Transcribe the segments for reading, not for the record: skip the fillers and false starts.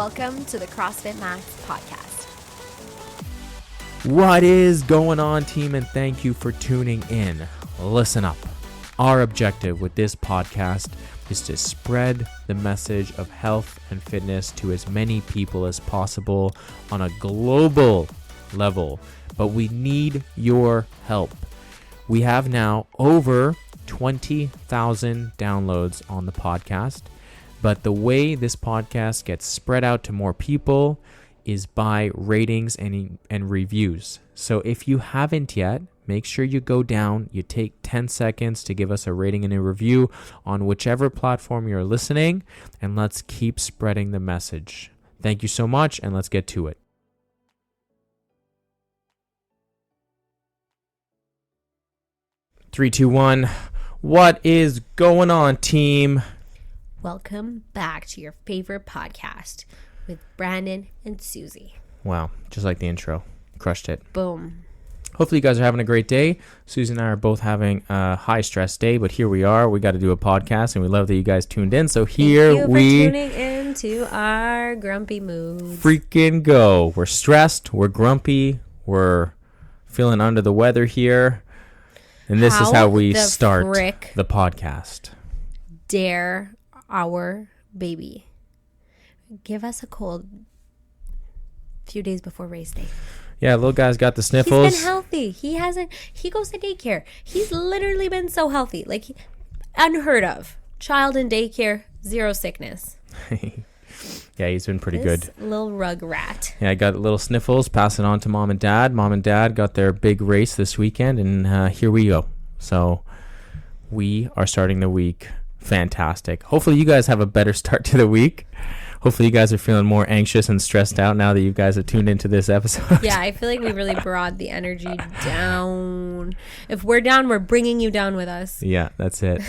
Welcome to the CrossFit Max podcast. What is going on, team? And thank you for tuning in. Listen up. Our objective with this podcast is to spread the message of health and fitness to as many people as possible on a global level. But we need your help. We have now over 20,000 downloads on the podcast. But the way this podcast gets spread out to more people is by ratings and reviews. So if you haven't yet, make sure you go down, you take 10 seconds to give us a rating and a review on whichever platform you're listening, and let's keep spreading the message. Thank you so much, and let's get to it. Three, two, one. What is going on, team? Welcome back to your favorite podcast with Brandon and Susie. Wow, just like the intro. Crushed it. Boom. Hopefully you guys are having a great day. Susie and I are both having a high stress day, but here we are. We got to do a podcast, and we love that you guys tuned in. So here Thank you we for tuning into our grumpy moods. freaking go. We're stressed. We're grumpy. We're feeling under the weather here. And this is how we start the podcast. Dare our baby give us a cold a few days before race day? Yeah, little guy's got the sniffles. He's been healthy. He goes to daycare. He's literally been so healthy. Like, unheard of. Child in daycare, zero sickness. Yeah, he's been pretty This good. little rug rat. Yeah, I got little sniffles, pass it on to mom and dad. Mom and dad got their big race this weekend, and here we go. So we are starting the week fantastic. Hopefully you guys have a better start to the week. Hopefully you guys are feeling more anxious and stressed out now that you guys have tuned into this episode. Yeah, I feel like we really brought the energy down. If we're down, we're bringing you down with us. Yeah, that's it.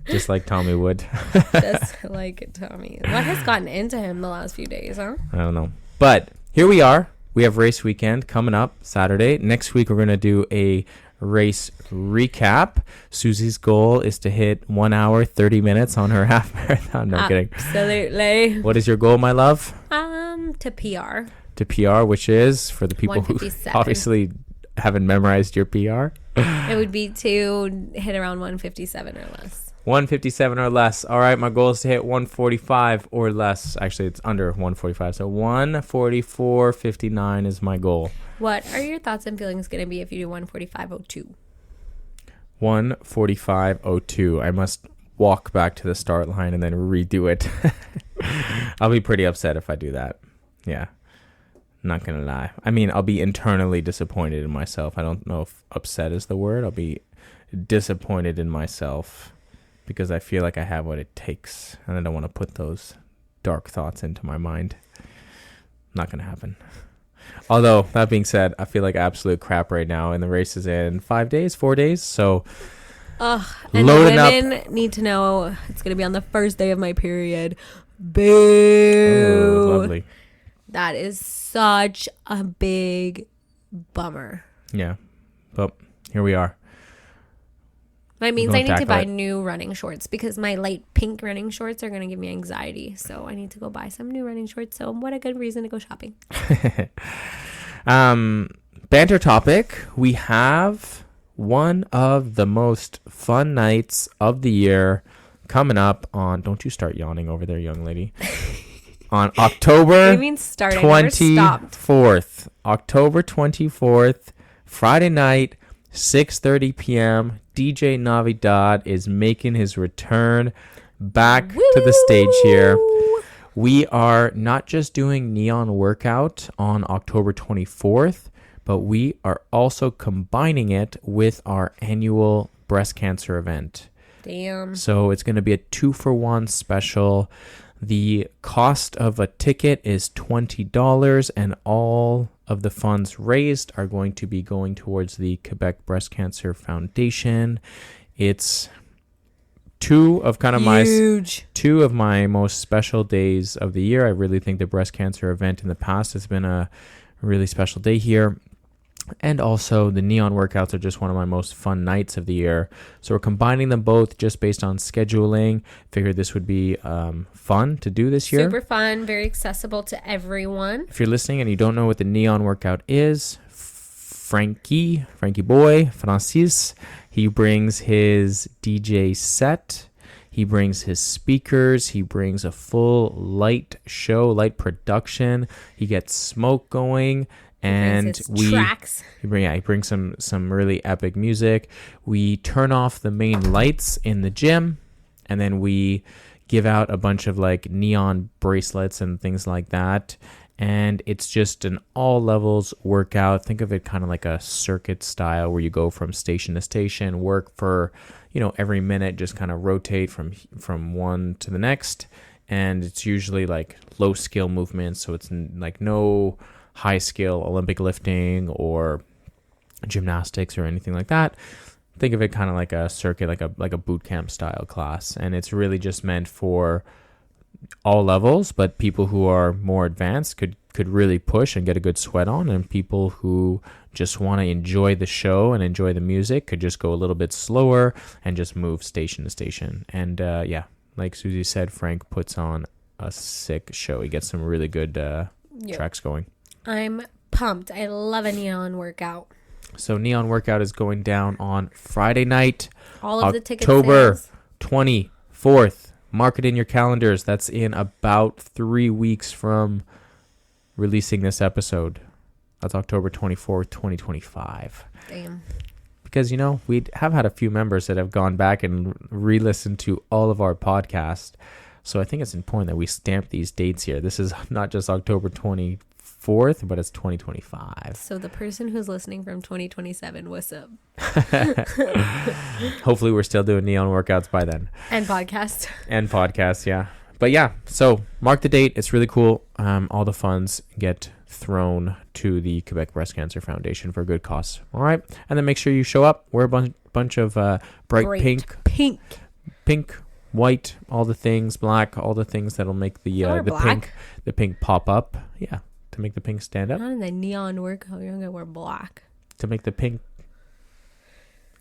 Just like Tommy would. Just like Tommy. What has gotten into him the last few days, huh? I don't know. But here we are. We have race weekend coming up Saturday. Next week we're going to do a race recap. Susie's goal is to hit 1 hour 30 minutes on her half marathon. No, I'm kidding. Absolutely. What is your goal, my love? To PR. To PR, which is for the people who 157. obviously haven't memorized your PR. It would be to hit around 157 or less. 157 or less. All right, my goal is to hit 145 or less. Actually, it's under 145. So 144.59 is my goal. What are your thoughts and feelings going to be if you do 145.02? 145.02. I must walk back to the start line and then redo it. I'll be pretty upset if I do that. Yeah. Not going to lie. I mean, I'll be internally disappointed in myself. I don't know if upset is the word. I'll be disappointed in myself because I feel like I have what it takes. And I don't want to put those dark thoughts into my mind. Not going to happen. Although, that being said, I feel like absolute crap right now. And the race is in 4 days. So, and loading women need to know it's going to be on the first day of my period. Boo. Oh, lovely. That is such a big bummer. Yeah. But here we are. That means Don't I need to tackle buy it. new running shorts because my light pink running shorts are going to give me anxiety. So I need to go buy some new running shorts. So what a good reason to go shopping. Banter topic. We have one of the most fun nights of the year coming up on, don't you start yawning over there, young lady. On October I mean, start. I never stopped. 24th. October 24th, Friday night, 6:30 p.m. DJ Navidad is making his return back to the stage here. We are not just doing Neon Workout on October 24th, but we are also combining it with our annual breast cancer event. Damn. So it's going to be a 2-for-1 special. The cost of a ticket is $20, and all of the funds raised are going to be going towards the Quebec Breast Cancer Foundation. It's two of my most special days of the year. I really think the breast cancer event in the past has been a really special day here. And also, the neon workouts are just one of my most fun nights of the year. So we're combining them both just based on scheduling. Figured this would be fun to do this year. Super fun, very accessible to everyone. If you're listening and you don't know what the neon workout is, Frankie boy, Francis, he brings his DJ set. He brings his speakers. He brings a full light show, light production. He gets smoke going. And tracks. He brings some really epic music. We turn off the main lights in the gym, and then we give out a bunch of like neon bracelets and things like that. And it's just an all levels workout. Think of it kind of like a circuit style where you go from station to station, work for, every minute, just kind of rotate from one to the next. And it's usually like low skill movements. So it's like no high skill Olympic lifting or gymnastics or anything like that. Think of it kind of like a circuit, like a boot camp style class. And it's really just meant for all levels, but people who are more advanced could really push and get a good sweat on, and people who just want to enjoy the show and enjoy the music could just go a little bit slower and just move station to station. And like Susie said, Frank puts on a sick show. He gets some really good tracks going. I'm pumped. I love a neon workout. So neon workout is going down on Friday night, all of the ticket October sales. 24th. Mark it in your calendars. That's in about 3 weeks from releasing this episode. That's October 24th, 2025. Damn. Because, we have had a few members that have gone back and re-listened to all of our podcasts. So I think it's important that we stamp these dates here. This is not just October 24th, but it's 2025. So the person who's listening from 2027, what's up? Hopefully we're still doing neon workouts by then. And podcasts. Yeah. But yeah, so mark the date. It's really cool. All the funds get thrown to the Quebec Breast Cancer Foundation for a good cause. All right. And then make sure you show up. Wear a bunch of bright pink, white, all the things, black, all the things that'll make the pink pop up. Yeah. To make the pink stand up. Not in the neon workout. You're going to wear black. To make the pink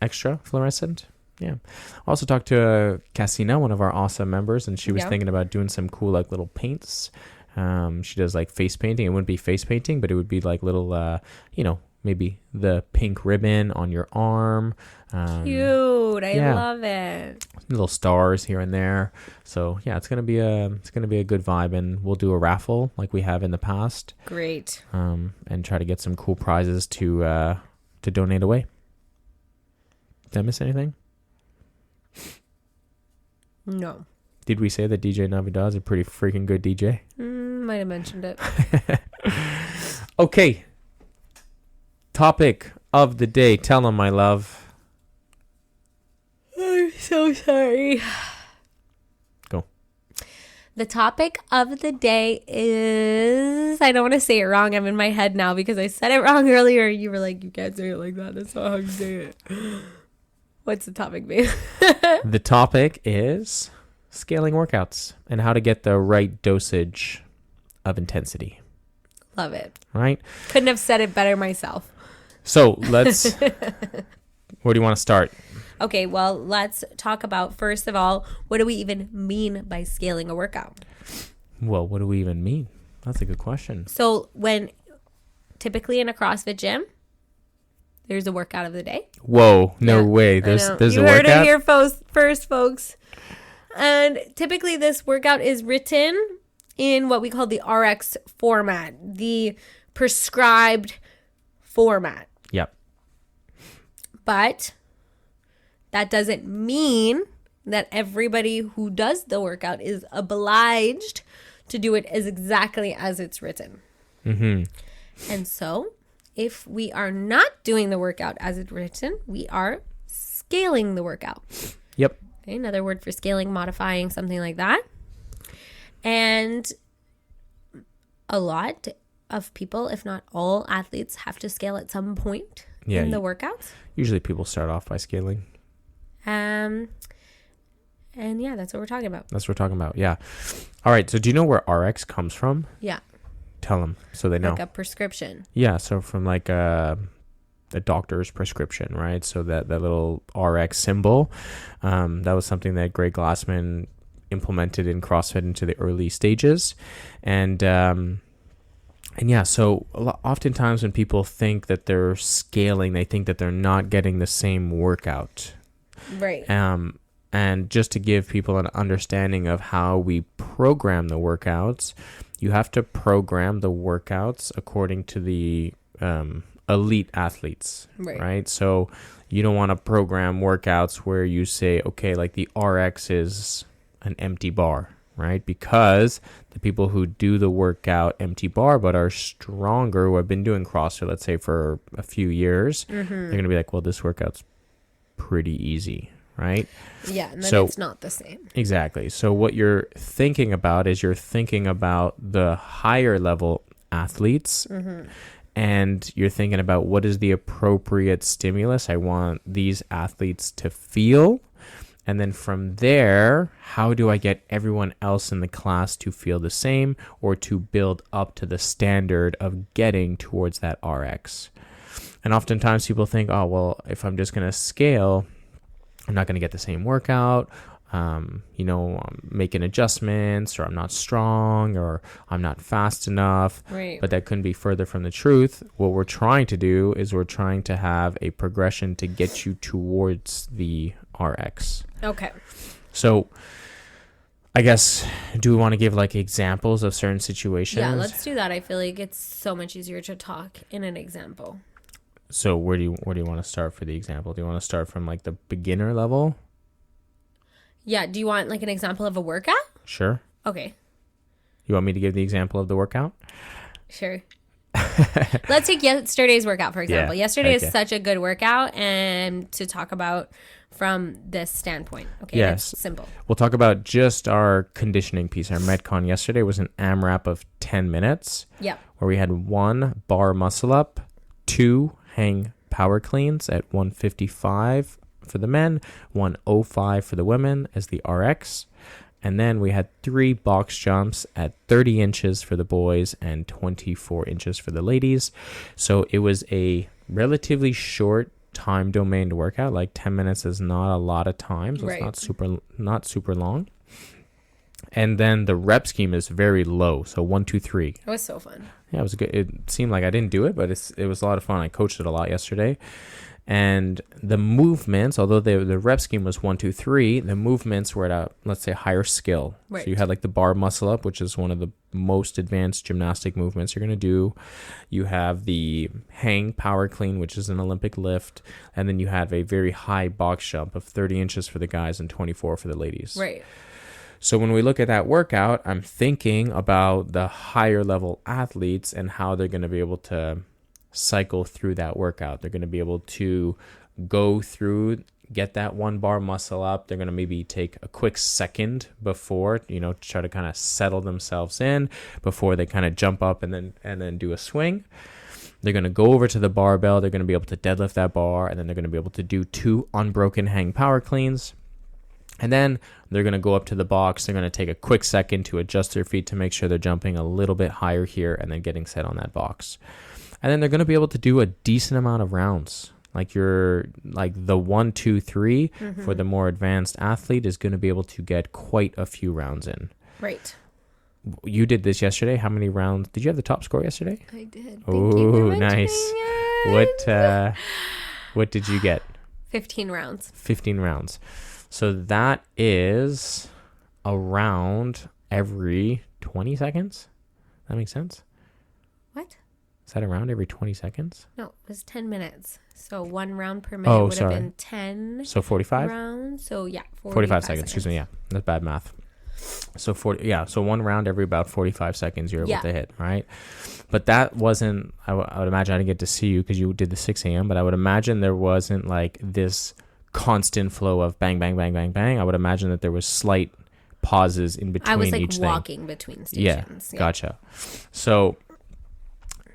extra fluorescent. Yeah. Also talked to Cassina, one of our awesome members, and she was thinking about doing some cool like little paints. She does like face painting. It wouldn't be face painting, but it would be like little, maybe the pink ribbon on your arm. Cute. I love it. Little stars here and there. So yeah, it's gonna be a good vibe, and we'll do a raffle like we have in the past. Great. And try to get some cool prizes to donate away. Did I miss anything? No. Did we say that DJ Navidad is a pretty freaking good DJ? Might have mentioned it. Okay. Topic of the day. Tell them, my love. I'm so sorry. Go. The topic of the day is... I don't want to say it wrong. I'm in my head now because I said it wrong earlier. You were like, you can't say it like that. That's not how you say it. What's the topic, babe? The topic is scaling workouts and how to get the right dosage of intensity. Love it. Right? Couldn't have said it better myself. So let's... Where do you want to start? Okay, well, let's talk about, first of all, what do we even mean by scaling a workout? Well, what do we even mean? That's a good question. So when typically in a CrossFit gym, there's a workout of the day. Whoa, no way. There's a workout? You heard it here first, folks. And typically this workout is written in what we call the RX format, the prescribed format. Yep. But that doesn't mean that everybody who does the workout is obliged to do it as exactly as it's written. Mm-hmm. And so if we are not doing the workout as it's written, we are scaling the workout. Yep. Okay, another word for scaling, modifying, something like that. And a lot of people, if not all athletes, have to scale at some point in the workouts. Usually people start off by scaling. And yeah, that's what we're talking about. That's what we're talking about. Yeah. All right. So do you know where RX comes from? Yeah. Tell them so they know. Like a prescription. Yeah. So from like doctor's prescription, right? So that little RX symbol, that was something that Greg Glassman implemented in CrossFit into the early stages. And yeah, so oftentimes when people think that they're scaling, they think that they're not getting the same workout. Right. And just to give people an understanding of how we program the workouts, you have to program the workouts according to the elite athletes, right? So you don't want to program workouts where you say, okay, like the RX is an empty bar, right? Because the people who do the workout empty bar but are stronger, who have been doing CrossFit, let's say for a few years, they're going to be like, well, this workout's pretty easy, right? Yeah, and then it's not the same. Exactly. So what you're thinking about is you're thinking about the higher level athletes, and you're thinking about what is the appropriate stimulus I want these athletes to feel. And then from there, how do I get everyone else in the class to feel the same or to build up to the standard of getting towards that RX? And oftentimes people think, oh, well, if I'm just going to scale, I'm not going to get the same workout. I'm making adjustments, or I'm not strong, or I'm not fast enough. Right. But that couldn't be further from the truth. What we're trying to do is we're trying to have a progression to get you towards the RX. Okay. So I guess, do we want to give like examples of certain situations? Yeah, let's do that. I feel like it's so much easier to talk in an example. So where do you want to start for the example? Do you want to start from like the beginner level? Yeah. Do you want like an example of a workout? Sure. Okay. You want me to give the example of the workout? Sure. Let's take yesterday's workout, for example. Yeah, Yesterday is such a good workout, and to talk about from this standpoint. Okay, yes. That's simple. We'll talk about just our conditioning piece. Our Metcon yesterday was an AMRAP of 10 minutes. Yeah. Where we had 1 bar muscle up, 2 hang power cleans at 155 for the men, 105 for the women as the RX. And then we had 3 box jumps at 30 inches for the boys and 24 inches for the ladies. So it was a relatively short time domain to work out. Like 10 minutes is not a lot of time, so right. It's not super long. And then the rep scheme is very low, so 1, 2, 3. It was so fun. Yeah, it was good. It seemed like I didn't do it, but it was a lot of fun. I coached it a lot yesterday. And the movements, although the rep scheme was 1, 2, 3, the movements were at a, let's say, higher skill. Right. So you had like the bar muscle up, which is one of the most advanced gymnastic movements you're going to do. You have the hang power clean, which is an Olympic lift. And then you have a very high box jump of 30 inches for the guys and 24 for the ladies. Right. So when we look at that workout, I'm thinking about the higher level athletes and how they're going to be able to cycle through that workout. They're going to be able to go through, get that 1 bar muscle up. They're going to maybe take a quick second before, to try to kind of settle themselves in before they kind of jump up and then do a swing. They're going to go over to the barbell. They're going to be able to deadlift that bar, and then they're going to be able to do 2 unbroken hang power cleans. And then they're going to go up to the box. They're going to take a quick second to adjust their feet to make sure they're jumping a little bit higher here and then getting set on that box. And then they're going to be able to do a decent amount of rounds. Like the 1, 2, 3 for the more advanced athlete is going to be able to get quite a few rounds in. Right. You did this yesterday. How many rounds? Did you have the top score yesterday? I did. Oh, nice. What did you get? 15 rounds. 15 rounds. So that is around every 20 seconds. That makes sense? What? Is that around every 20 seconds? No, it was 10 minutes. So 1 round per minute would have been 10 So 45? rounds. So yeah, 45 seconds. Excuse me. Yeah, that's bad math. So 40. Yeah, so 1 round every about 45 seconds you're able to hit, right? But that wasn't, I would imagine, I didn't get to see you because you did the 6 a.m., but I would imagine there wasn't like this constant flow of bang, bang, bang, bang, bang. I would imagine that there was slight pauses in between each thing. I was like walking between stations. Yeah, gotcha. So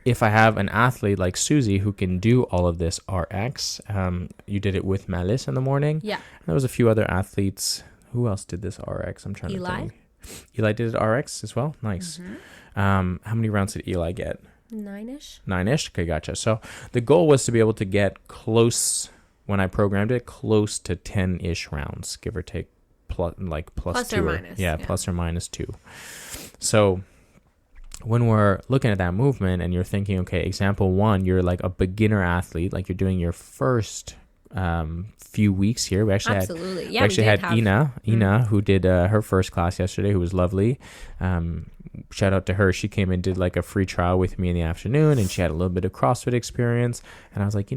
if I have an athlete like Susie who can do all of this RX, you did it with Malice in the morning. Yeah. And there was a few other athletes. Who else did this RX? I'm trying to think. Eli did it RX as well. Nice. How many rounds did Eli get? 9-ish. 9-ish? Okay, gotcha. So the goal was to be able to get close, when I programmed it, close to 10-ish rounds, give or take, plus Plus or minus. Yeah, plus or minus 2. So when we're looking at that movement and you're thinking, okay, example 1, you're like a beginner athlete, like you're doing your first few weeks here. We actually had Ina, who did her first class yesterday, who was lovely. Shout out to her. She came and did like a free trial with me in the afternoon, and she had a little bit of CrossFit experience. And I was like,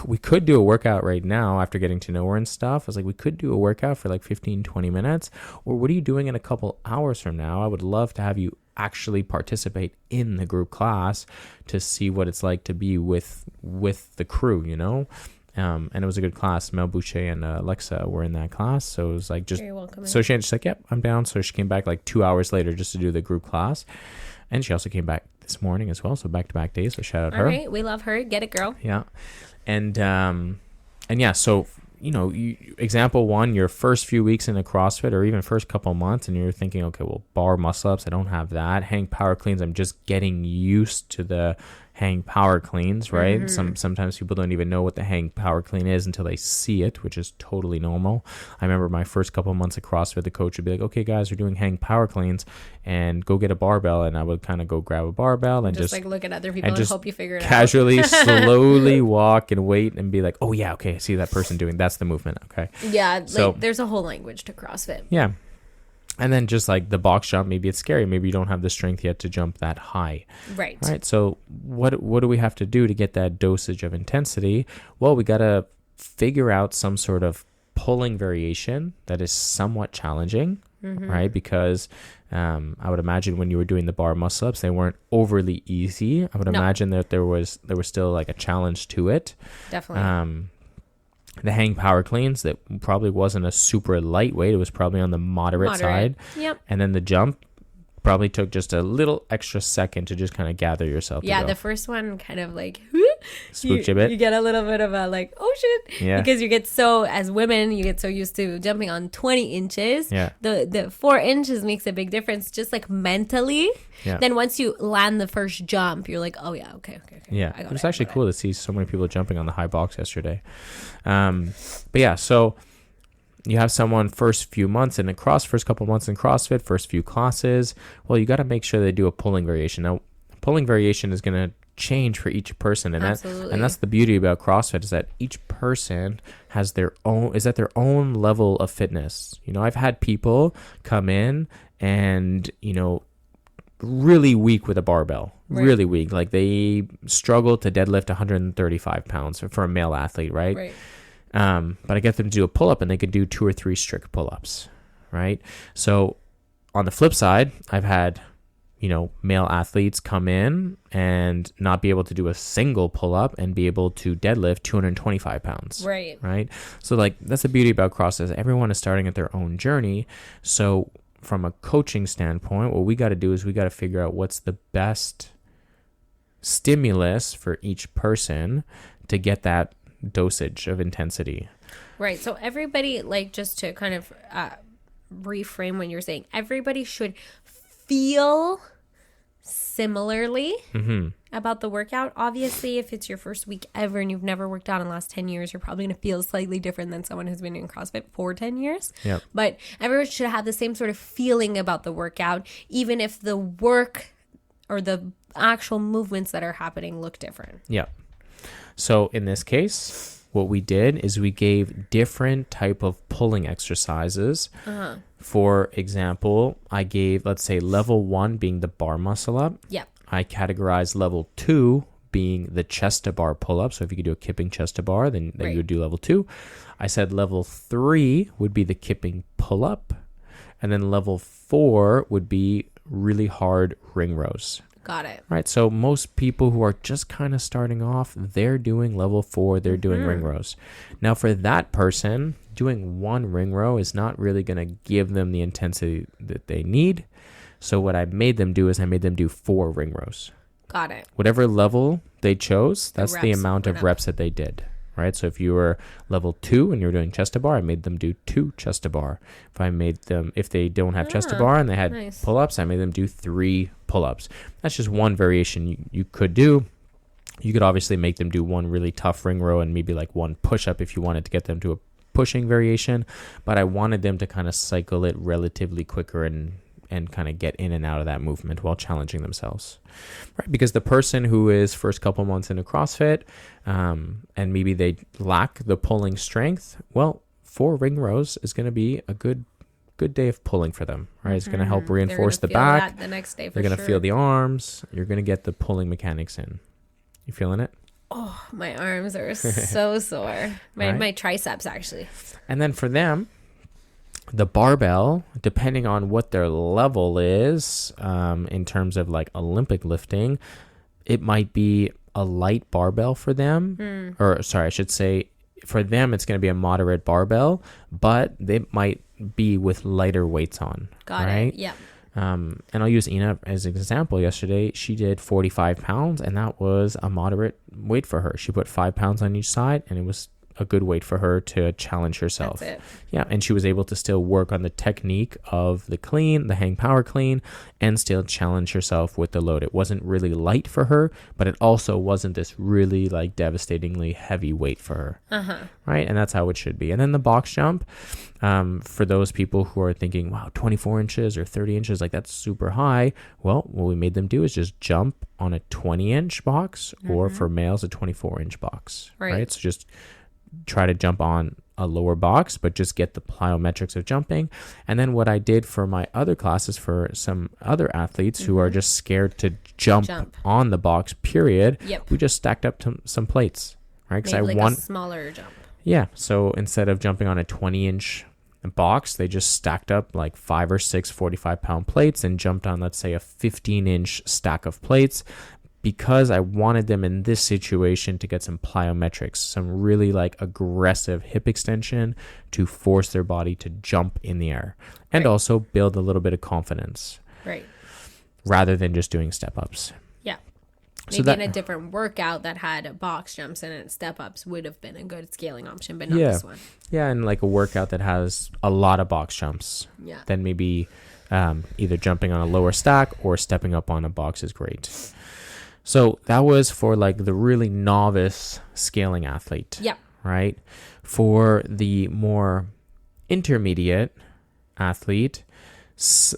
we could do a workout right now after getting to know her and stuff. I was like, we could do a workout for like 15-20 minutes, or what are you doing in a couple hours from now? I would love to have you actually participate in the group class to see what it's like to be with the crew, and it was a good class. Mel Boucher and Alexa were in that class, so it was like just so she's like, yep, I'm down. So she came back like 2 hours later just to do the group class, and she also came back this morning as well, so back-to-back days. So shout out her. All right, we love her. Get it, girl. Yeah, and yeah, so example 1, your first few weeks in the CrossFit, or even first couple months, and you're thinking, okay, well, bar muscle ups, I don't have that. Hang power cleans, I'm just getting used to the hang power cleans, right? Mm-hmm. Sometimes people don't even know what the hang power clean is until they see it, which is totally normal. I remember my first couple months of CrossFit, the coach would be like, okay guys, we're doing hang power cleans, and go get a barbell. And I would kind of go grab a barbell and just like look at other people and hope you figure it casually slowly walk and wait and be like, oh yeah, okay, I see that person doing, that's the movement. Okay, yeah, so there's a whole language to CrossFit. Yeah. And then just like the box jump, maybe it's scary. Maybe you don't have the strength yet to jump that high. Right. So what do we have to do to get that dosage of intensity? Well, we got to figure out some sort of pulling variation that is somewhat challenging, right? Because I would imagine when you were doing the bar muscle ups, they weren't overly easy. I would imagine that there was still like a challenge to it. Definitely. The hang power cleans, that probably wasn't a super lightweight. It was probably on the moderate side. Yep. And then the jump probably took just a little extra second to just kind of gather yourself. Yeah, the first one kind of like spooked you a bit. You get a little bit of a like, oh shit. Yeah. Because as women, you get so used to jumping on 20 inches. Yeah. The 4 inches makes a big difference, just like mentally. Yeah. Then once you land the first jump, you're like, oh yeah, okay. Yeah. It was actually cool to see so many people jumping on the high box yesterday. But yeah, so you have someone first couple months in CrossFit, first few classes. Well, you got to make sure they do a pulling variation. Now, pulling variation is going to change for each person, and that's the beauty about CrossFit, is that each person has their own level of fitness. I've had people come in and really weak with a barbell, really weak, like they struggle to deadlift 135 pounds for a male athlete, right? But I get them to do a pull-up and they could do 2 or 3 strict pull-ups, right? So on the flip side, I've had, male athletes come in and not be able to do a single pull-up and be able to deadlift 225 pounds. Right? So like, that's the beauty about CrossFit. Everyone is starting at their own journey. So from a coaching standpoint, what we got to do is we got to figure out what's the best stimulus for each person to get that dosage of intensity. Right. So everybody, like, just to kind of reframe when you're saying, everybody should feel similarly about the workout. Obviously, if it's your first week ever and you've never worked out in the last 10 years, you're probably going to feel slightly different than someone who's been doing CrossFit for 10 years. Yep. But everyone should have the same sort of feeling about the workout, even if the work or the actual movements that are happening look different. Yeah. So in this case, what we did is we gave different type of pulling exercises. For example, I gave, let's say, level 1 being the bar muscle up. Yep. I categorized level 2 being the chest to bar pull up. So if you could do a kipping chest to bar, then you would do level 2. I said level 3 would be the kipping pull up. And then level 4 would be really hard ring rows. Got it. Right. So most people who are just kind of starting off, they're doing level 4, they're doing ring rows. Now for that person, doing 1 ring row is not really going to give them the intensity that they need. So what I made them do is I made them do 4 ring rows. Got it. Whatever level they chose, that's the amount of reps that they did. Right. So if you were level 2 and you were doing chest to bar, I made them do 2 chest to bar. If they don't have chest to bar and they had pull-ups, I made them do 3 pull-ups. That's just one variation you could do. You could obviously make them do one really tough ring row and maybe like one push-up if you wanted to get them to a pushing variation, but I wanted them to kind of cycle it relatively quicker and kind of get in and out of that movement while challenging themselves, right? Because the person who is first couple months into CrossFit and maybe they lack the pulling strength, well, 4 ring rows is going to be a good day of pulling for them, right? It's going to help reinforce the back. The next day, they're going to feel the arms. You're going to get the pulling mechanics in. You feeling it? Oh, my arms are so sore. My triceps, actually. And then for them, the barbell, depending on what their level is, in terms of like Olympic lifting, it might be a light barbell for them. Or sorry, I should say for them, it's going to be a moderate barbell, but they might be with lighter weights on. Got it. Yeah. And I'll use Ina as an example. Yesterday, she did 45 pounds, and that was a moderate weight for her. She put 5 pounds on each side, and it was a good weight for her to challenge herself. That's it. Yeah, and she was able to still work on the technique of the clean, the hang power clean, and still challenge herself with the load. It wasn't really light for her, but it also wasn't this really like devastatingly heavy weight for her. Right? And that's how it should be. And then the box jump, for those people who are thinking, wow, 24 inches or 30 inches, like that's super high. Well, what we made them do is just jump on a 20-inch box, or for males, a 24-inch box. Right? So just try to jump on a lower box, but just get the plyometrics of jumping. And then what I did for my other classes for some other athletes who are just scared to jump on the box, period, we just stacked up some plates, right? Because I want a smaller jump. Yeah. So instead of jumping on a 20-inch box, they just stacked up like 5 or 6 45-pound plates and jumped on, let's say, a 15-inch stack of plates, because I wanted them in this situation to get some plyometrics, some really like aggressive hip extension to force their body to jump in the air, and also build a little bit of confidence, rather than just doing step-ups. Yeah. Maybe in a different workout that had box jumps in it, step-ups would have been a good scaling option, but not this one. Yeah, and like a workout that has a lot of box jumps. Yeah. Then maybe either jumping on a lower stack or stepping up on a box is great. So that was for like the really novice scaling athlete. Yeah. Right? For the more intermediate athlete,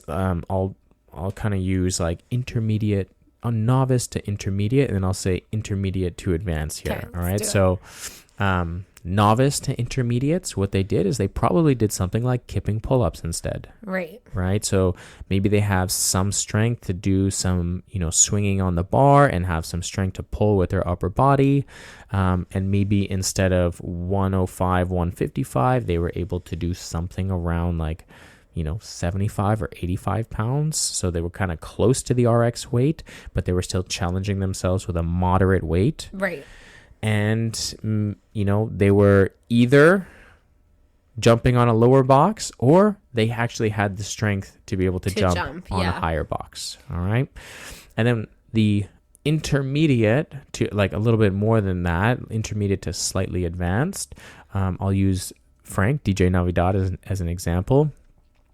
I'll kind of use like intermediate, a novice to intermediate, and then I'll say intermediate to advanced here. Okay, all right. So novice to intermediates, what they did is they probably did something like kipping pull-ups instead. Right. So maybe they have some strength to do some, swinging on the bar and have some strength to pull with their upper body. And maybe instead of 105, 155, they were able to do something around like, 75 or 85 pounds. So they were kind of close to the RX weight, but they were still challenging themselves with a moderate weight. Right. And, they were either jumping on a lower box, or they actually had the strength to be able to jump on a higher box. All right. And then the intermediate to like a little bit more than that, intermediate to slightly advanced. I'll use Frank, DJ Navidad, as an example.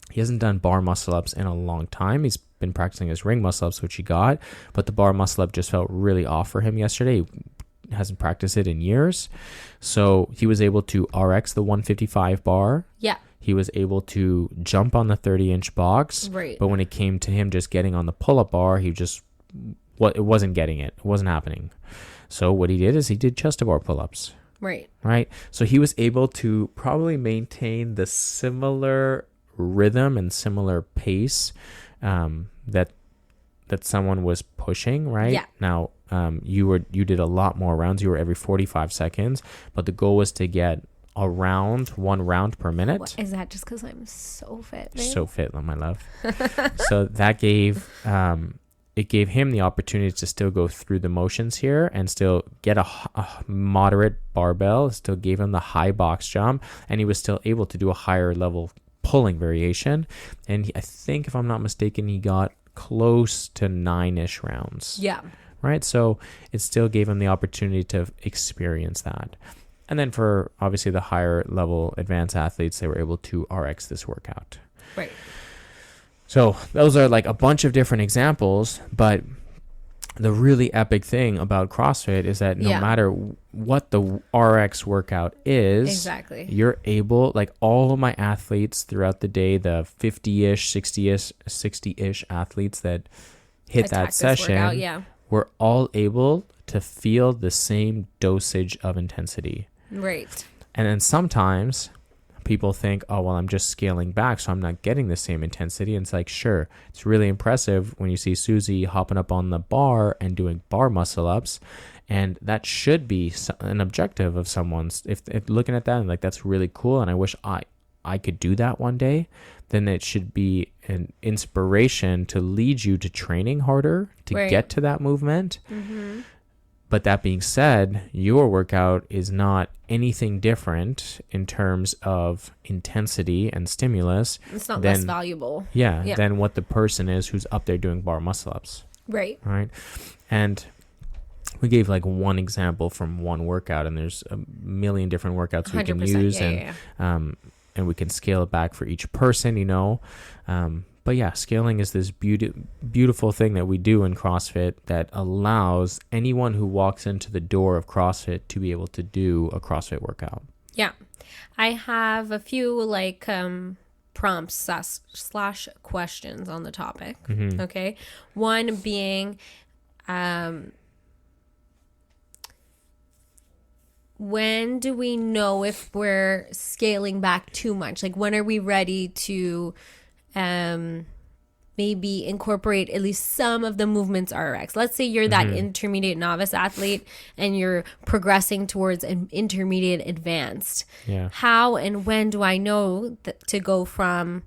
He hasn't done bar muscle ups in a long time. He's been practicing his ring muscle ups, which he got, but the bar muscle up just felt really off for him yesterday. He hasn't practiced it in years. So he was able to RX the 155 bar. Yeah. He was able to jump on the 30-inch box. Right. But when it came to him just getting on the pull-up bar, it wasn't getting it. It wasn't happening. So what he did is he did chest to bar pull-ups. Right. Right. So he was able to probably maintain the similar rhythm and similar pace that someone was pushing, right? Yeah. Now, you did a lot more rounds. You were every 45 seconds, but the goal was to get around 1 round per minute. What, is that just because I'm so fit, babe? So fit, my love. So that gave it gave him the opportunity to still go through the motions here and still get a moderate barbell. Still gave him the high box jump, and he was still able to do a higher level pulling variation. And I think, if I'm not mistaken, he got close to 9-ish rounds. Yeah. Right. So it still gave him the opportunity to experience that. And then for obviously the higher level advanced athletes, they were able to RX this workout. Right. So those are like a bunch of different examples, but the really epic thing about CrossFit is that no Yeah. matter what the RX workout is, Exactly. you're able, like all of my athletes throughout the day, the 50-ish, 60-ish athletes that hit Attack that this session, workout, yeah. we're all able to feel the same dosage of intensity. Right. And then sometimes people think, oh, well, I'm just scaling back, so I'm not getting the same intensity. And it's like, sure, it's really impressive when you see Susie hopping up on the bar and doing bar muscle ups. And that should be an objective of someone's. If looking at that and like, that's really cool, and I wish I could do that one day, then it should be an inspiration to lead you to training harder to Right. get to that movement. Mm-hmm. But that being said, your workout is not anything different in terms of intensity and stimulus. It's not Then- less valuable. Yeah, Yeah. than what the person is who's up there doing bar muscle ups, Right. right? And we gave like one example from one workout, and there's a million different workouts we can 100%. use, Yeah, and yeah, yeah. And we can scale it back for each person, you know. But yeah, scaling is this beautiful thing that we do in CrossFit that allows anyone who walks into the door of CrossFit to be able to do a CrossFit workout. Yeah. I have a few like prompts slash questions on the topic. Mm-hmm. Okay. One being when do we know if we're scaling back too much? Like when are we ready to maybe incorporate at least some of the movements RX? Let's say you're that intermediate novice athlete and you're progressing towards an intermediate advanced. Yeah. How and when do I know to go from,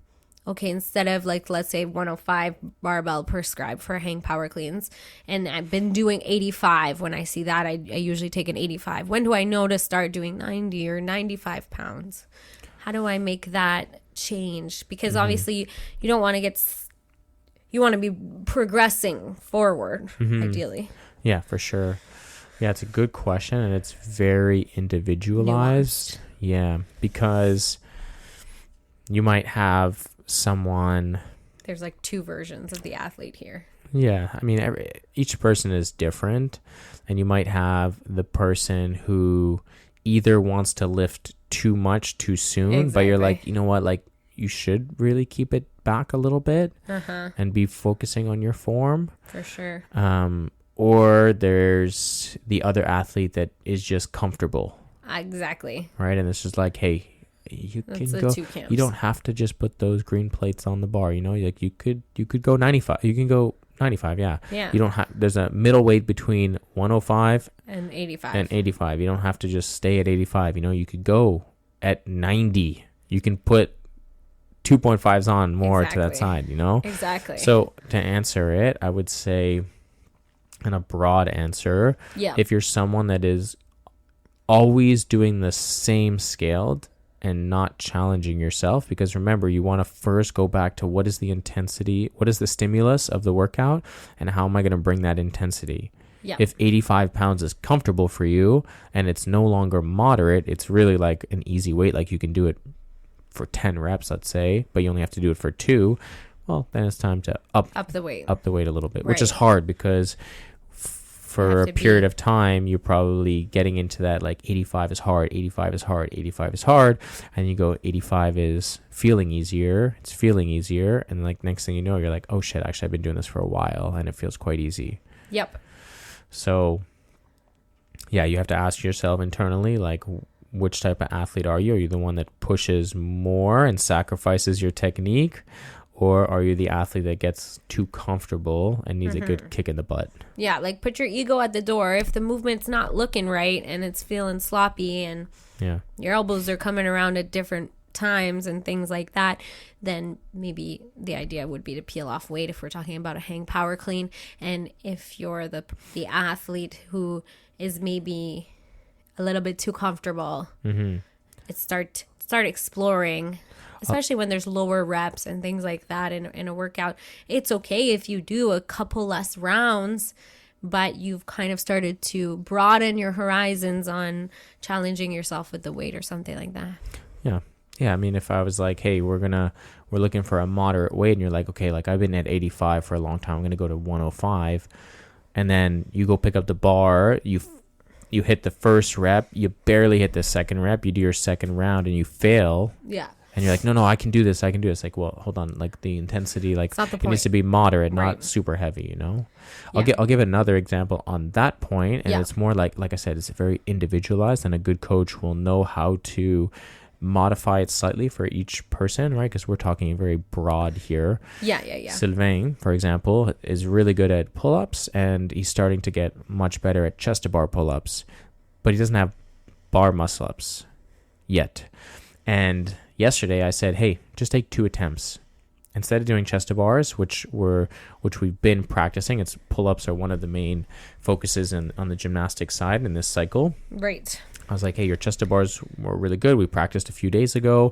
okay, instead of like, let's say 105 barbell prescribed for hang power cleans, and I've been doing 85. When I see that, I usually take an 85. When do I know to start doing 90 or 95 pounds? How do I make that change? Because obviously you don't want to you want to be progressing forward, ideally. Yeah, for sure. Yeah, it's a good question, and it's very individualized. Nuanced. Yeah, because you might have someone. There's like two versions of the athlete here. Yeah, I mean, each person is different, and you might have the person who either wants to lift too much too soon, but you're Exactly. like, you know what, like you should really keep it back a little bit and be focusing on your form. For sure. Or there's the other athlete that is just comfortable, Exactly. right? And it's just like, hey, you That's can the go. two camps. You don't have to just put those green plates on the bar. You know, like you could go 95. You can go 95. Yeah. Yeah. You don't have. There's a middle weight between 105 And 85. and 85. You don't have to just stay at 85. You know, you could go at 90. You can put 2.5s on more to that Exactly. side. You know. Exactly. So to answer it, I would say, in a broad answer, yeah. if you're someone that is always doing the same scaled and not challenging yourself, because remember, you want to first go back to what is the intensity, what is the stimulus of the workout, and how am I going to bring that intensity? Yeah. If 85 pounds is comfortable for you and it's no longer moderate, it's really like an easy weight, like you can do it for 10 reps, let's say, but you only have to do it for 2, well, then it's time to up the weight. the weight a little bit, which Right. is hard because for have a to period be- of time, you're probably getting into that like 85 is hard, 85 is hard, 85 is hard. And you go 85 is feeling easier. It's feeling easier. And like next thing you know, you're like, oh shit, actually I've been doing this for a while and it feels quite easy. Yep. So yeah, you have to ask yourself internally, like which type of athlete are you? Are you the one that pushes more and sacrifices your technique? Or are you the athlete that gets too comfortable and needs a good kick in the butt? Yeah. Like put your ego at the door. If the movement's not looking right and it's feeling sloppy and Yeah. your elbows are coming around at different times and things like that, then maybe the idea would be to peel off weight if we're talking about a hang power clean. And if you're the athlete who is maybe a little bit too comfortable, it's start exploring, especially when there's lower reps and things like that in a workout. It's okay if you do a couple less rounds, but you've kind of started to broaden your horizons on challenging yourself with the weight or something like that. Yeah. Yeah, I mean, if I was like, hey, we're looking for a moderate weight, and you're like, okay, like I've been at 85 for a long time, I'm gonna go to 105, and then you go pick up the bar, you hit the first rep, you barely hit the second rep, you do your second round, and you fail. Yeah. And you're like, no, I can do this. Like, well, hold on. Like the intensity, like it needs to be moderate, not Right. super heavy, you know? Yeah. I'll give another example on that point, and Yeah. it's more like I said, it's very individualized, and a good coach will know how to modify it slightly for each person, right? Because we're talking very broad here. Yeah. Sylvain, for example, is really good at pull-ups, and he's starting to get much better at chest-to-bar pull-ups, but he doesn't have bar muscle-ups yet. And yesterday I said, hey, just take 2 attempts. Instead of doing chest to bars, which we've been practicing, it's pull-ups are one of the main focuses on the gymnastic side in this cycle. Right. I was like, hey, your chest to bars were really good. We practiced a few days ago.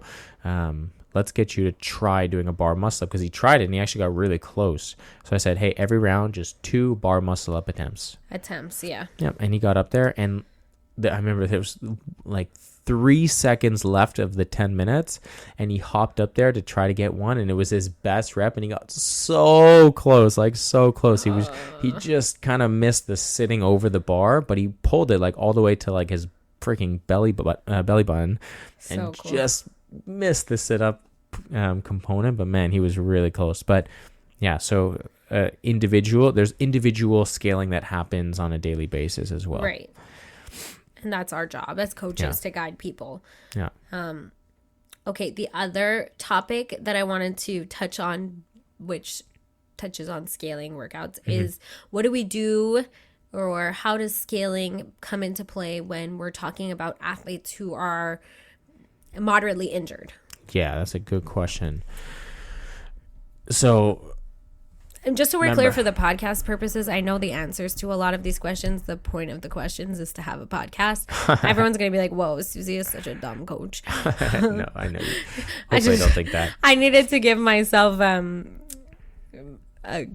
Let's get you to try doing a bar muscle up, because he tried it and he actually got really close. So I said, hey, every round, just 2 bar muscle up attempts. Yeah. Yep. And he got up there, and I remember there was like 3 seconds left of the 10 minutes, and he hopped up there to try to get one, and it was his best rep, and he got so close, like so close. He just kind of missed the sitting over the bar, but he pulled it like all the way to like his freaking belly button, and So cool. just missed the sit up component. But man, he was really close. But yeah, so there's individual scaling that happens on a daily basis as well. Right. And that's our job as coaches to guide people. Yeah. Okay, the other topic that I wanted to touch on, which touches on scaling workouts, is what do we do, or how does scaling come into play when we're talking about athletes who are moderately injured? Yeah, that's a good question. So, and just so we're clear for the podcast purposes, I know the answers to a lot of these questions. The point of the questions is to have a podcast. Everyone's going to be like, whoa, Susie is such a dumb coach. no, I know. Hopefully I don't think that. I needed to give myself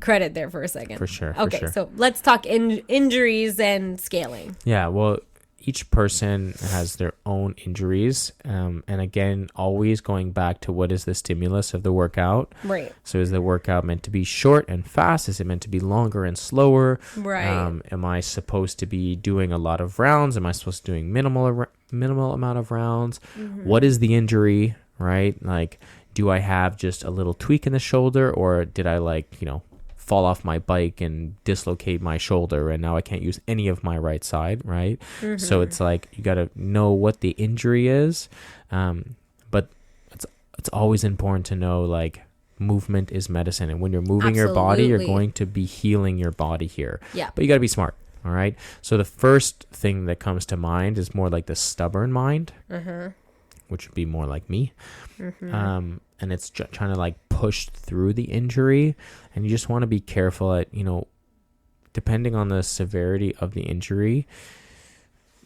credit there for a second. For sure. Okay, so let's talk injuries and scaling. Yeah, well, each person has their own injuries. And again, always going back to what is the stimulus of the workout. Right. So is the workout meant to be short and fast? Is it meant to be longer and slower? Right. Am I supposed to be doing a lot of rounds? Am I supposed to be doing minimal amount of rounds? What is the injury, right? Like, do I have just a little tweak in the shoulder, or did I fall off my bike and dislocate my shoulder, and now I can't use any of my right side, right? So it's like you got to know what the injury is, but it's always important to know, like, movement is medicine, and when you're moving your body, you're going to be healing your body here. Yeah. But you got to be smart. All right. So the first thing that comes to mind is more like the stubborn mind, which would be more like me. And it's trying to like push through the injury, and you just want to be careful at, depending on the severity of the injury.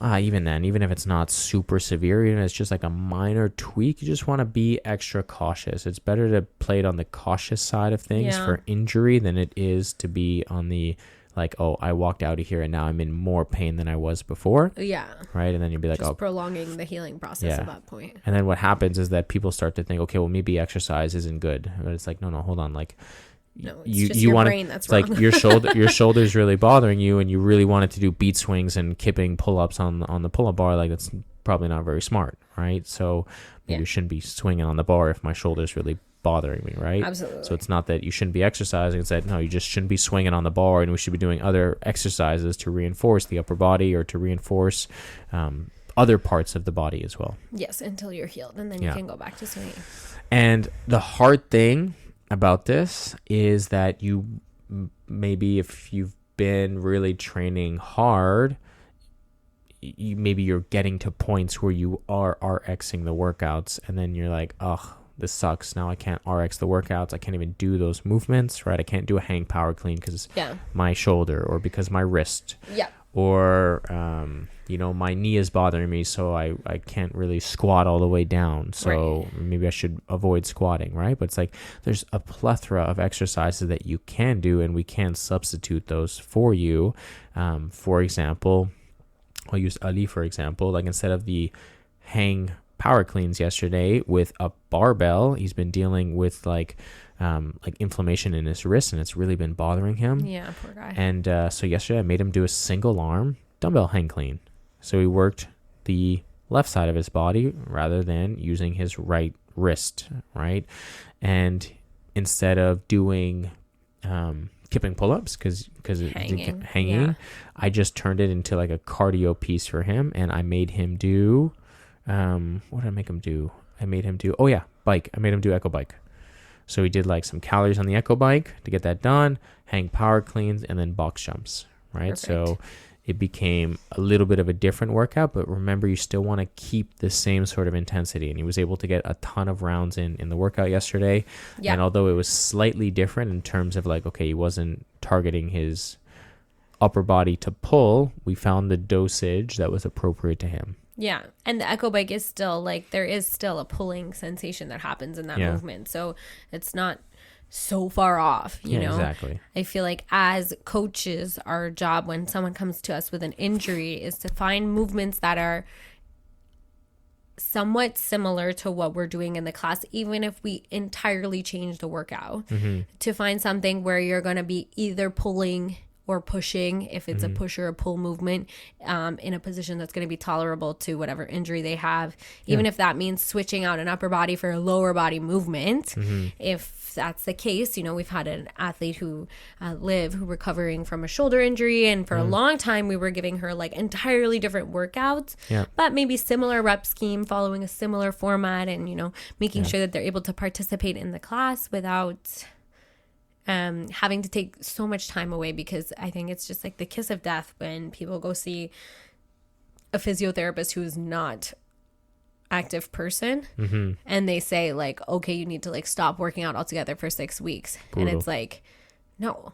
Even if it's not super severe, even if it's just like a minor tweak, you just want to be extra cautious. It's better to play it on the cautious side of things for injury than it is to be on the like, oh, I walked out of here and now I'm in more pain than I was before. Yeah. Right. And then you'll be like, just prolonging the healing process at that point. And then what happens is that people start to think, okay, well, maybe exercise isn't good. But it's like, no, hold on. Like, no, it's just your brain that's wrong. Like your shoulder's really bothering you, and you really wanted to do beat swings and kipping pull-ups on the pull-up bar. Like, that's probably not very smart, right? So maybe you shouldn't be swinging on the bar if my shoulder's really bothering me, right? Absolutely. So it's not that you shouldn't be exercising. It's that, no, you just shouldn't be swinging on the bar, and we should be doing other exercises to reinforce the upper body or to reinforce other parts of the body as well. Yes, until you're healed, and then you can go back to swinging. And the hard thing about this is that you maybe, if you've been really training hard, you're getting to points where you are RXing the workouts, and then you're like, ugh, this sucks. Now I can't RX the workouts. I can't even do those movements, right? I can't do a hang power clean because my shoulder, or because my wrist, or my knee is bothering me, so I can't really squat all the way down. So maybe I should avoid squatting, right? But it's like there's a plethora of exercises that you can do, and we can substitute those for you. For example, I'll use Ali for example. Like, instead of the hang power cleans yesterday with a barbell. He's been dealing with like inflammation in his wrist, and it's really been bothering him. Yeah, poor guy. And so yesterday I made him do a single arm dumbbell hang clean. So he worked the left side of his body rather than using his right wrist, right? And instead of doing kipping pull-ups because hanging, I just turned it into like a cardio piece for him, and I made him do what did I make him do? Bike. I made him do echo bike. So he did like some calories on the echo bike to get that done, hang power cleans, and then box jumps, right? Perfect. So it became a little bit of a different workout, but remember, you still want to keep the same sort of intensity. And he was able to get a ton of rounds in the workout yesterday. Yeah. And although it was slightly different in terms of like, okay, he wasn't targeting his upper body to pull, we found the dosage that was appropriate to him. Yeah. And the echo bike is still like, there is still a pulling sensation that happens in that movement. So it's not so far off, you know. Exactly. I feel like as coaches, our job when someone comes to us with an injury is to find movements that are somewhat similar to what we're doing in the class, even if we entirely change the workout, to find something where you're going to be either pulling or pushing, if it's a push or a pull movement, in a position that's going to be tolerable to whatever injury they have, even if that means switching out an upper body for a lower body movement. If that's the case, you know, we've had an athlete who who recovering from a shoulder injury, and for a long time we were giving her like entirely different workouts, but maybe similar rep scheme, following a similar format, and, you know, making sure that they're able to participate in the class without having to take so much time away, because I think it's just like the kiss of death when people go see a physiotherapist who is not active person, and they say like, okay, you need to like stop working out altogether for 6 weeks. Brutal. And it's like, no,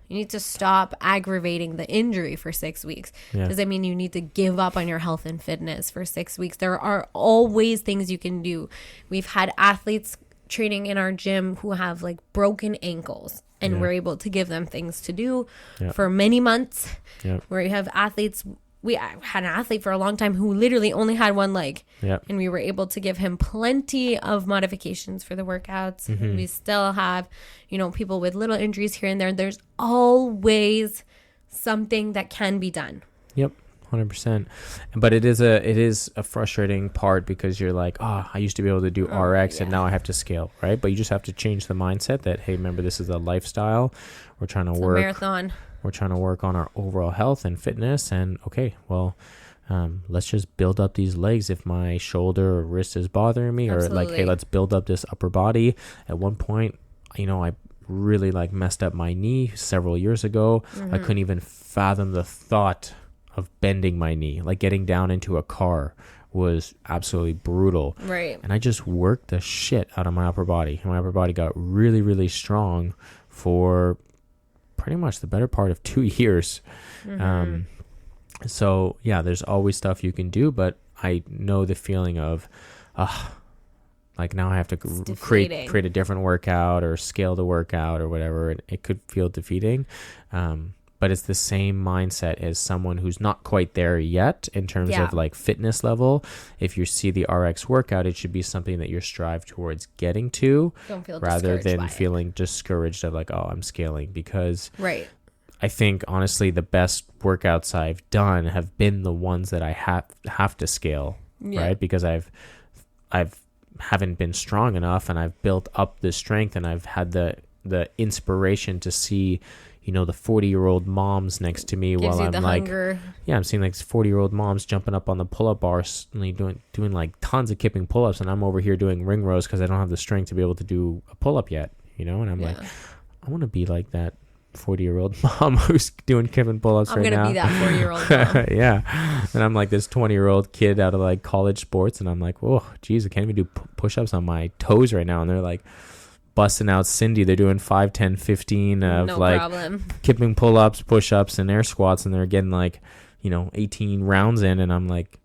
you need to stop aggravating the injury for 6 weeks. Does that mean you need to give up on your health and fitness for 6 weeks? There are always things you can do. We've had athletes training in our gym who have like broken ankles, and we're able to give them things to do for many months. Where you have athletes, we had an athlete for a long time who literally only had one leg, and we were able to give him plenty of modifications for the workouts. We still have, you know, people with little injuries here and there. There's always something that can be done. 100%. But it is a frustrating part, because you're like, I used to be able to do RX and now I have to scale, right? But you just have to change the mindset that, hey, remember, this is a lifestyle. We're trying to work a marathon. We're trying to work on our overall health and fitness, and okay, well, let's just build up these legs if my shoulder or wrist is bothering me. Absolutely. Or like, hey, let's build up this upper body. At one point, you know, I really like messed up my knee several years ago. I couldn't even fathom the thought of bending my knee. Like, getting down into a car was absolutely brutal. Right. And I just worked the shit out of my upper body. And my upper body got really, really strong for pretty much the better part of 2 years. So yeah, there's always stuff you can do, but I know the feeling of, like, now I have to create a different workout or scale the workout or whatever. It could feel defeating. But it's the same mindset as someone who's not quite there yet in terms of like fitness level. If you see the RX workout, it should be something that you're strive towards getting to, rather than feeling discouraged of like, oh, I'm scaling. Because I think honestly the best workouts I've done have been the ones that I have to scale, right? Because I've haven't been strong enough, and I've built up the strength, and I've had the inspiration to see, you know, the 40-year-old moms next to me. Gives while I'm like, hunger. I'm seeing like 40-year-old moms jumping up on the pull-up bar, doing like tons of kipping pull-ups, and I'm over here doing ring rows because I don't have the strength to be able to do a pull-up yet, you know. And I'm like, I want to be like that 40-year-old mom who's doing kipping pull-ups right now. I'm gonna be that 40-year-old mom. And I'm like this 20-year-old kid out of like college sports, and I'm like, oh geez, I can't even do push-ups on my toes right now. And they're like busting out Cindy. They're doing 5, 10, 15 of no like problem. Kipping pull-ups, push-ups, and air squats, and they're getting like, you know, 18 rounds in, and I'm like,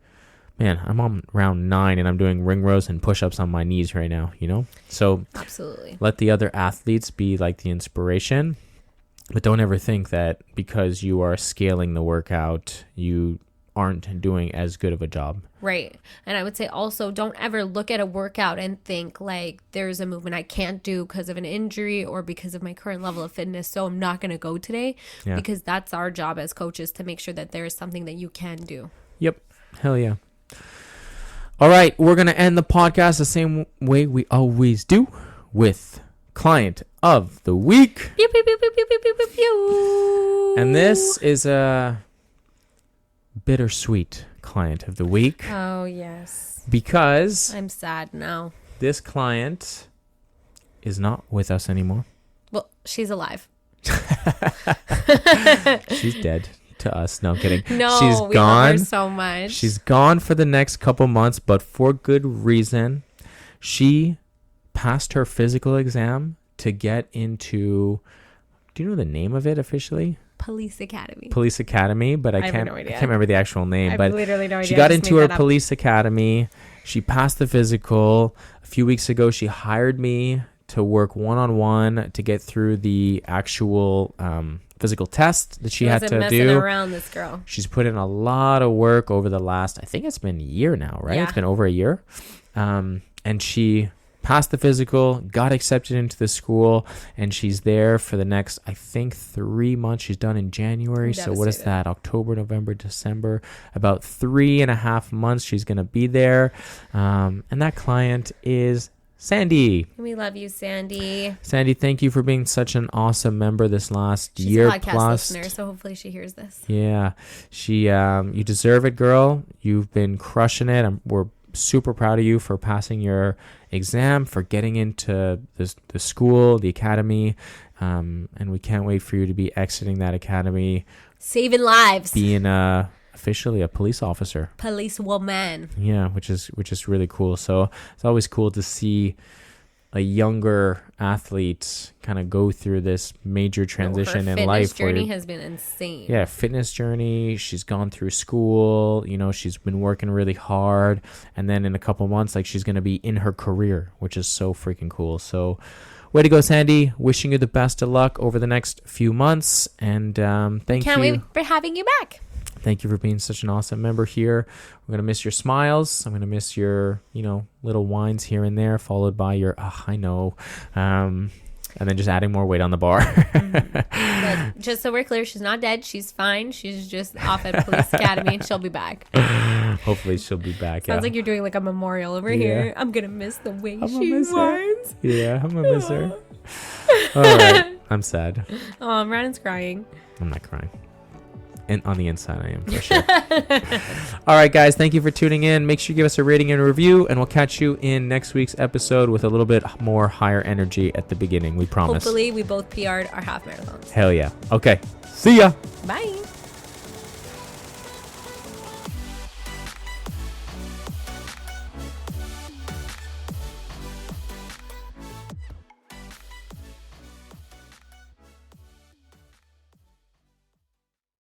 man, I'm on round 9 and I'm doing ring rows and push-ups on my knees right now, you know? So absolutely, let the other athletes be like the inspiration, but don't ever think that because you are scaling the workout, you aren't doing as good of a job. Right. And I would say also don't ever look at a workout and think like there's a movement I can't do because of an injury or because of my current level of fitness, so I'm not going to go today. Yeah. Because that's our job as coaches, to make sure that there is something that you can do. Yep. Hell yeah. All right. We're going to end the podcast the same way we always do, with client of the week. Pew, pew, pew, pew, pew, pew, pew, pew. And this is a bittersweet client of the week. Oh, yes. Because I'm sad now. this client is not with us anymore. Well, she's alive. She's dead to us. No, I'm kidding. No, she's we gone. love her so much. She's gone for the next couple months, but for good reason. She passed her physical exam to get into, do you know the name of it officially? Police Academy. Police Academy, but I have can't no idea. I can't remember the actual name. I have But literally no idea. she got I just into made her that up. police academy. She passed the physical. A few weeks ago, she hired me to work one-on-one to get through the actual physical test that she had wasn't to messing do. around, this girl. She's put in a lot of work over the last, I think it's been a year now, right? Yeah. It's been over a year. And she passed the physical, got accepted into the school, and she's there for the next, I think, 3 months. She's done in January. I'm So what is devastated. that? October, November, December. About 3.5 months she's going to be there. And that client is Sandy. We love you, Sandy. Sandy, thank you for being such an awesome member this last She's year a podcast plus. listener, so hopefully she hears this. Yeah, she. You deserve it, girl. You've been crushing it. We're super proud of you for passing your exam, for getting into the school, the academy, and we can't wait for you to be exiting that academy, Saving lives. being officially a police officer. Police woman. Yeah, which is really cool. So it's always cool to see a younger athlete kind of go through this major transition her in life. fitness journey where, has been insane. yeah, fitness journey. She's gone through school. You know, she's been working really hard, and then in a couple months, like, she's gonna be in her career, which is so freaking cool. So, way to go, Sandy! Wishing you the best of luck over the next few months, and thank Can't you. wait for having you back. Thank you for being such an awesome member here. I'm going to miss your smiles. I'm going to miss your, little whines here and there, followed by your, I know. And then just adding more weight on the bar. But just so we're clear, she's not dead. She's fine. She's just off at Police Academy, and she'll be back. Hopefully she'll be back. Sounds like you're doing like a memorial over here. I'm going to miss the way I'm gonna she miss her. whines. Yeah, I'm going to miss her. All right. I'm sad. Oh, Brandon's crying. I'm not crying. And on the inside, I am, for sure. All right, guys. Thank you for tuning in. Make sure you give us a rating and a review, and we'll catch you in next week's episode with a little bit more higher energy at the beginning. We promise. Hopefully, we both PR'd our half marathons. Hell yeah. Okay. See ya. Bye.